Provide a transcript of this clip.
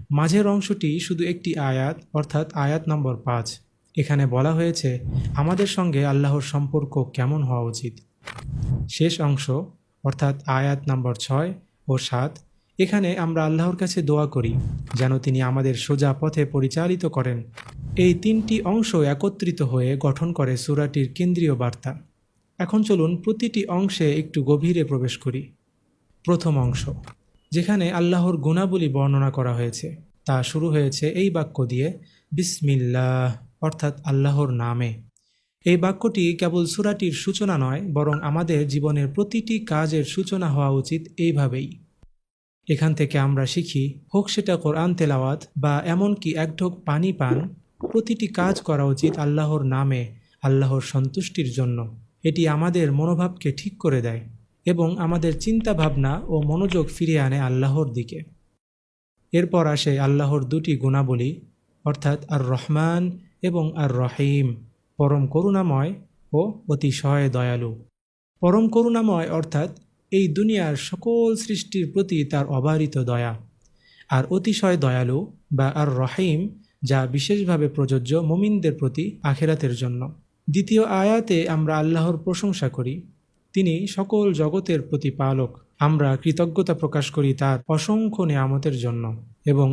মাঝের অংশটি শুধু একটি আয়াত, অর্থাৎ আয়াত নম্বর 5। এখানে বলা হয়েছে আমাদের সঙ্গে আল্লাহর সম্পর্ক কেমন হওয়া উচিত। শেষ অংশ অর্থাৎ আয়াত নম্বর 6 ও 7, এখানে আমরা আল্লাহর কাছে দোয়া করি যেন তিনি আমাদের সোজা পথে পরিচালিত করেন। এই 3টি অংশ একত্রিত হয়ে গঠন করে সূরাটির কেন্দ্রীয় বার্তা। এখন চলুন প্রতিটি অংশে একটু গভীরে প্রবেশ করি। প্রথম অংশ, যেখানে আল্লাহর গুণাবলী বর্ণনা করা হয়েছে, তা শুরু হয়েছে এই বাক্য দিয়ে, বিসমিল্লাহ, অর্থাৎ আল্লাহর নামে। এই বাক্যটি কেবল সূরাটির সূচনা নয়, বরং আমাদের জীবনের প্রতিটি কাজের সূচনা হওয়া উচিত এইভাবেই। এখান থেকে আমরা শিখি, হোক সেটা কোরআন তেলাওয়াত বা এমনকি এক ঢোক পানি পান, প্রতিটি কাজ করা উচিত আল্লাহর নামে, আল্লাহর সন্তুষ্টির জন্য। এটি আমাদের মনোভাবকে ঠিক করে দেয় এবং আমাদের চিন্তা ভাবনা ও মনোযোগ ফিরিয়ে আনে আল্লাহর দিকে। এরপর আসে আল্লাহর 2টি গুণাবলী, অর্থাৎ আর রহমান এবং আর রহিম, পরম করুণাময় ও অতিশয় দয়ালু। পরম করুণাময় অর্থাৎ এই দুনিয়ার সকল সৃষ্টির প্রতি তার অবারিত দয়া, আর অতিশয় দয়ালু বা আর রহিম, যা বিশেষভাবে প্রযোজ্য মুমিনদের প্রতি আখিরাতের জন্য। দ্বিতীয় আয়াতে আমরা আল্লাহর প্রশংসা করি, তিনি সকল জগতের প্রতিপালক। আমরা কৃতজ্ঞতা প্রকাশ করি তার অসংখ্য নেয়ামতের জন্য এবং